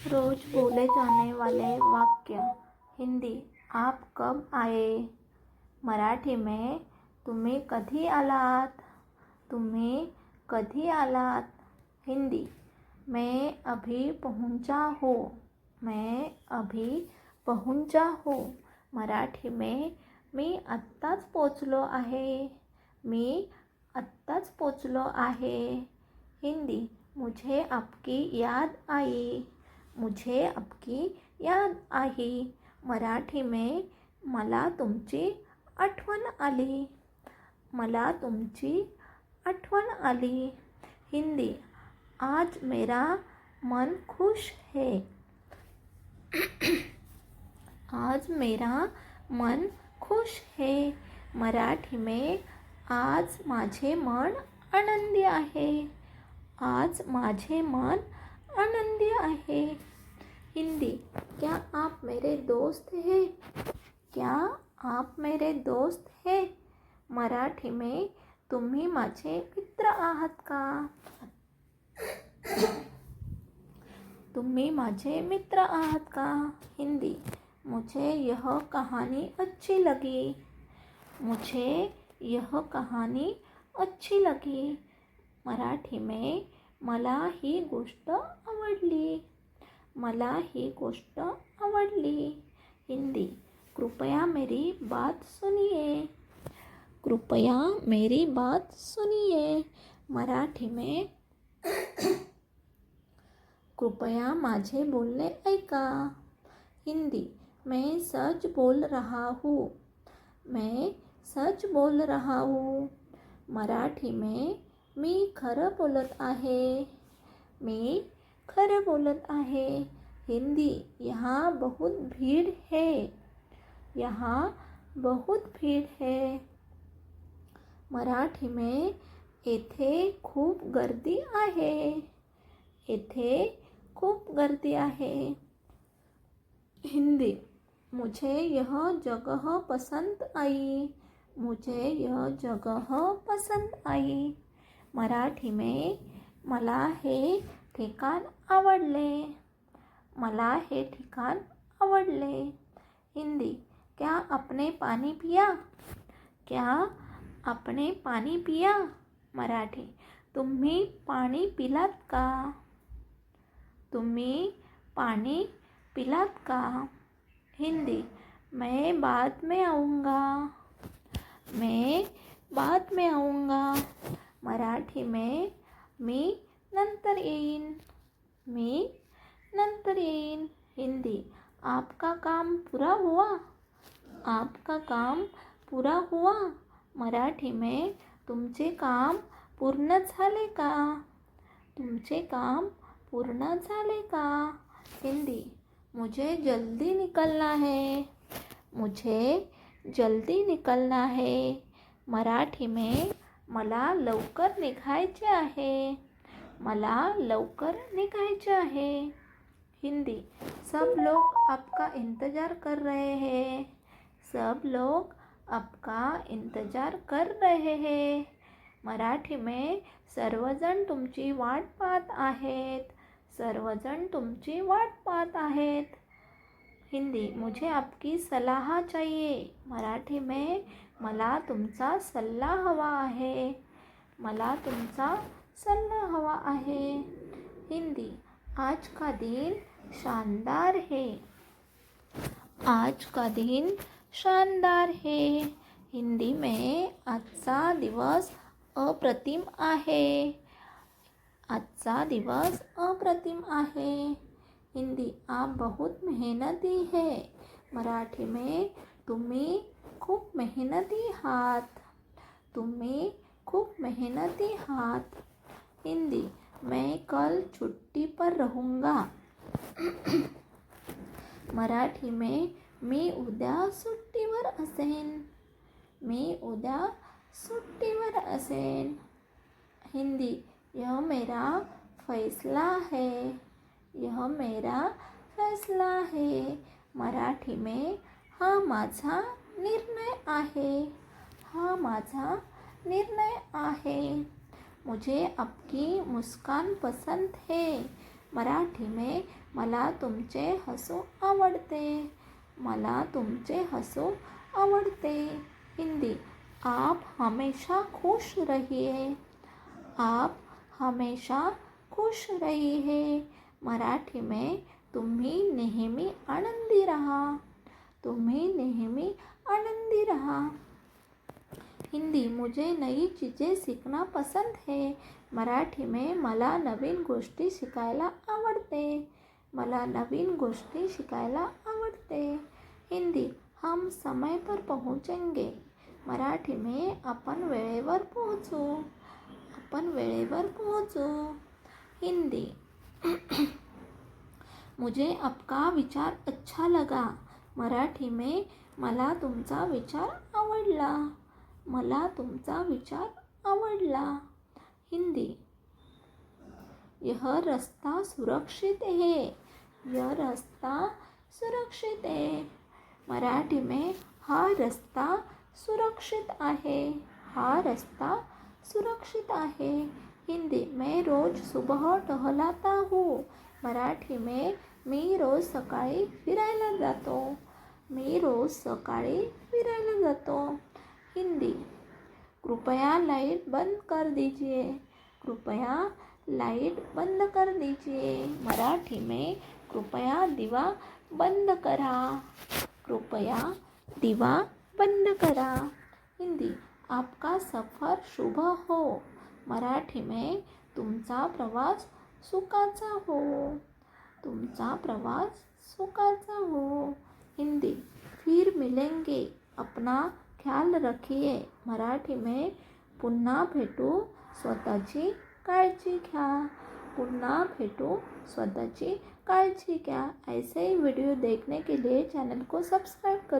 रोज बोले जाने वाले वाक्य। हिंदी, आप कब आए? मराठी में, तुम्ही कधी आलात? तुम्ही कधी आलात? हिंदी, मैं अभी पहुंचा हूँ। मैं अभी पहुंचा हूँ। मराठी में, मी आत्ताच पोचलो आहे। मी आत्ताच पोचलो आहे। हिंदी, मुझे आपकी याद आई। मुझे आपकी याद आई। मराठी में, मला तुमची आठवण आली। मला तुमची आठवण आली। हिंदी, आज मेरा मन खुश है। आज मेरा मन खुश है। मराठी में, आज माझे मन आनंदी आहे। आज माझे मन आनंदी आहे। हिंदी, क्या आप मेरे दोस्त हैं? क्या आप मेरे दोस्त हैं? मराठी में, तुम्ही माझे मित्र आहात का? तुम्ही माझे मित्र आहात का? हिंदी, मुझे यह कहानी अच्छी लगी। मुझे यह कहानी अच्छी लगी। मराठी में, मला ही गोष्ट आवडली। मला ही गोष्ट आवडली। हिंदी, कृपया मेरी बात सुनिए। कृपया मेरी बात सुनिए। मराठी में, कृपया माझे बोलणे ऐका। हिंदी, मैं सच बोल रहा हूँ। मैं सच बोल रहा हूँ। मराठी में, मी खरं बोलत आहे। मी खरं बोलत आहे। हिंदी, यहाँ बहुत भीड़ है। यहाँ बहुत भीड़ है। मराठी में, येथे खूप गर्दी आहे। येथे खूप गर्दी आहे। हिंदी, मुझे यह जगह पसंद आई। मुझे यह जगह पसंद आई। मराठी में, मला हे ठिकाण आवडले। मला हे ठिकाण आवडले। हिंदी, क्या आपने पानी पिया? क्या आपने पानी पिया? मराठी, तुम्ही पाणी पिलात का? तुम्ही पाणी पिलात का? हिंदी, मैं बाद में आऊँगा। मैं बाद में आऊँगा। मराठी में, मी नंतर येईन। मी नंतर येईन। हिंदी, आपका काम पूरा हुआ? आपका काम पूरा हुआ? मराठी में, तुमचे काम पूर्ण झाले का? तुमचे काम पूर्ण झाले का? हिंदी, मुझे जल्दी निकलना है। मुझे जल्दी निकलना है। मराठी में, मला लवकर निघायचे आहे। मला लवकर निघायचे आहे। हिंदी, सब लोग आपका इंतज़ार कर रहे हैं। सब लोग आपका इंतज़ार कर रहे हैं। मराठी में, सर्वजण तुमची वाट पाहत आहेत। सर्वजण तुमची वाट पाहत आहेत। हिंदी, मुझे आपकी सलाह चाहिए। मराठी में, मला तुमचा सल्ला हवा आहे। मला तुमचा सल्ला हवा आहे। हिंदी, आज का दिन शानदार है। आज का दिन शानदार है। हिंदी में, आजचा दिवस अप्रतिम आहे। आजचा दिवस अप्रतिम आहे। हिंदी, आप बहुत मेहनती है। मराठी में, तुम्ही खूप मेहनती आहात। तुम्ही खूप मेहनती आहात। हिंदी, मैं कल छुट्टी पर रहूँगा। मराठी में, मी उद्या सुट्टीवर असेन। मी उद्या सुट्टीवर असेन। हिंदी, यह मेरा फैसला है। यह मेरा फैसला है। मराठी में, हा माझा निर्णय आहे। हा माझा निर्णय आहे। मुझे आपकी मुस्कान पसंद है। मराठी में मला तुमचे हसू आवडते, मला तुमचे हसू आवडते. हिंदी आप हमेशा खुश रहिए, आप हमेशा खुश रहिए. मराठी में तुम्ही नेहमी आनंदी रहा, तुम्ही नेहमी आनंदी रहा. हिंदी मुझे नई चीज़ें सीखना पसंद है, मराठी में मला नवीन गोष्टी शिकायला आवडते, मला नवीन गोष्टी शिकायला आवडते. हिंदी हम समय पर पहुँचेंगे, मराठी में आपण वेळेवर पोहोचू, आपण वेळेवर पोहोचू. हिंदी मुझे आपका विचार अच्छा लगा, मराठी में मला तुमचा विचार आवडला, मला तुमचा विचार आवडला. हिंदी यह रास्ता सुरक्षित है, यह रास्ता सुरक्षित है, मराठी में हा रस्ता सुरक्षित आहे, हा रस्ता सुरक्षित आहे. हिंदी मैं रोज सुबह टहलता हूँ, मराठी में मी रोज सकाळी फिरायला जातो, मी रोज सकाळी फिरायला जातो. हिंदी कृपया लाइट बंद कर दीजिए, कृपया लाइट बंद कर दीजिए, मराठी में कृपया दिवा बंद करा, कृपया दिवा बंद करा. हिंदी आपका सफ़र शुभ हो, मराठी में तुमचा प्रवास सुखाचा हो, तुमचा प्रवास सुखाचा हो. हिंदी फिर मिलेंगे, अपना ख्याल रखिए, मराठी में पुन्हा भेटू, स्वतःची काळजी घ्या, पुन्हा भेटू, स्वतःची काळजी घ्या. ऐसे ही वीडियो देखने के लिए चैनल को सब्सक्राइब करो.